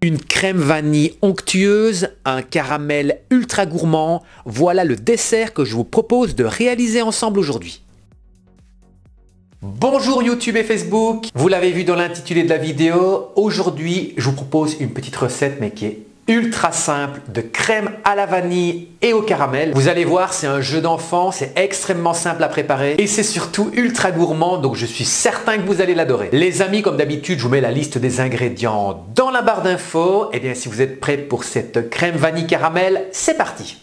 Une crème vanille onctueuse, un caramel ultra gourmand, voilà le dessert que je vous propose de réaliser ensemble aujourd'hui. Bonjour YouTube et Facebook, vous l'avez vu dans l'intitulé de la vidéo, aujourd'hui je vous propose une petite recette mais qui est ultra simple de crème à la vanille et au caramel. Vous allez voir, c'est un jeu d'enfant, c'est extrêmement simple à préparer et c'est surtout ultra gourmand, donc je suis certain que vous allez l'adorer. Les amis, comme d'habitude, je vous mets la liste des ingrédients dans la barre d'infos. Et bien si vous êtes prêts pour cette crème vanille caramel, c'est parti.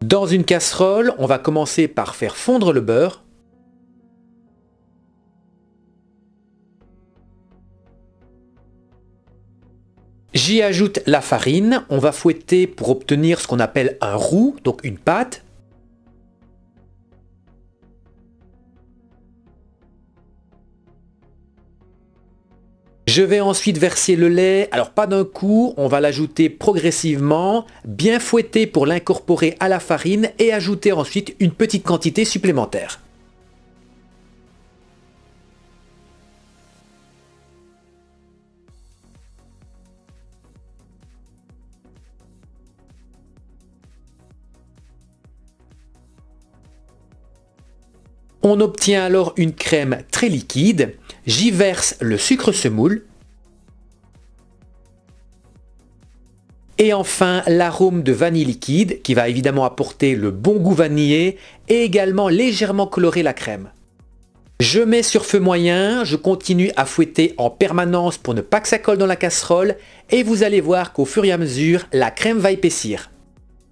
Dans une casserole, on va commencer par faire fondre le beurre. J'y ajoute la farine, on va fouetter pour obtenir ce qu'on appelle un roux, donc une pâte. Je vais ensuite verser le lait, alors pas d'un coup, on va l'ajouter progressivement, bien fouetter pour l'incorporer à la farine et ajouter ensuite une petite quantité supplémentaire. On obtient alors une crème très liquide. J'y verse le sucre semoule. Et enfin l'arôme de vanille liquide qui va évidemment apporter le bon goût vanillé et également légèrement colorer la crème. Je mets sur feu moyen, je continue à fouetter en permanence pour ne pas que ça colle dans la casserole et vous allez voir qu'au fur et à mesure, la crème va épaissir.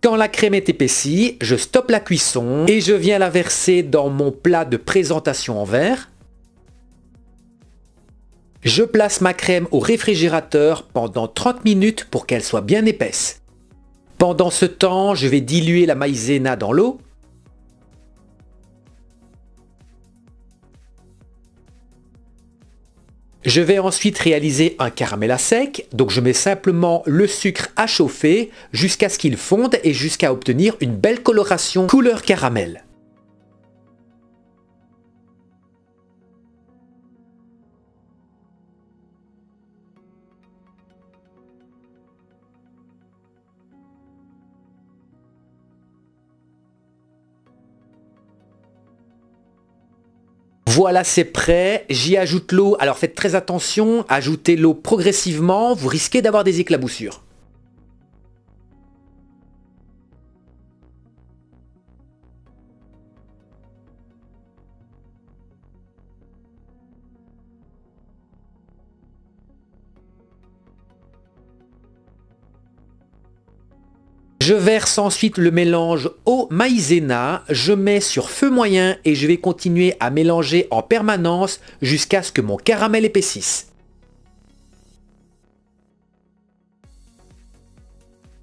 Quand la crème est épaissie, je stoppe la cuisson et je viens la verser dans mon plat de présentation en verre. Je place ma crème au réfrigérateur pendant 30 minutes pour qu'elle soit bien épaisse. Pendant ce temps, je vais diluer la maïzena dans l'eau. Je vais ensuite réaliser un caramel à sec, donc je mets simplement le sucre à chauffer jusqu'à ce qu'il fonde et jusqu'à obtenir une belle coloration couleur caramel. Voilà, c'est prêt, j'y ajoute l'eau, alors faites très attention, ajoutez l'eau progressivement, vous risquez d'avoir des éclaboussures. Je verse ensuite le mélange au maïzena, je mets sur feu moyen et je vais continuer à mélanger en permanence jusqu'à ce que mon caramel épaississe.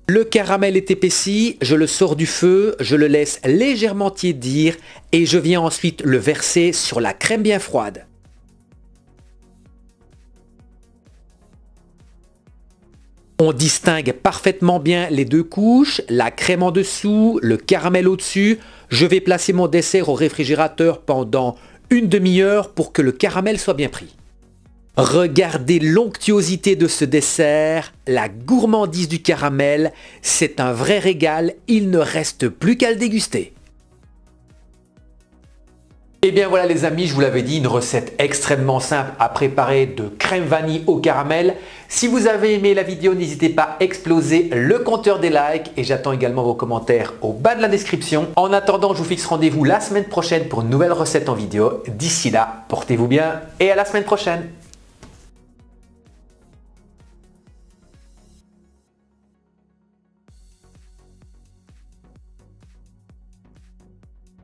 Le caramel est épaissi, je le sors du feu, je le laisse légèrement tiédir et je viens ensuite le verser sur la crème bien froide. On distingue parfaitement bien les deux couches, la crème en dessous, le caramel au-dessus. Je vais placer mon dessert au réfrigérateur pendant une demi-heure pour que le caramel soit bien pris. Regardez l'onctuosité de ce dessert, la gourmandise du caramel, c'est un vrai régal, il ne reste plus qu'à le déguster. Et bien voilà les amis, je vous l'avais dit, une recette extrêmement simple à préparer de crème vanille au caramel. Si vous avez aimé la vidéo, n'hésitez pas à exploser le compteur des likes et j'attends également vos commentaires au bas de la description. En attendant, je vous fixe rendez-vous la semaine prochaine pour une nouvelle recette en vidéo. D'ici là, portez-vous bien et à la semaine prochaine.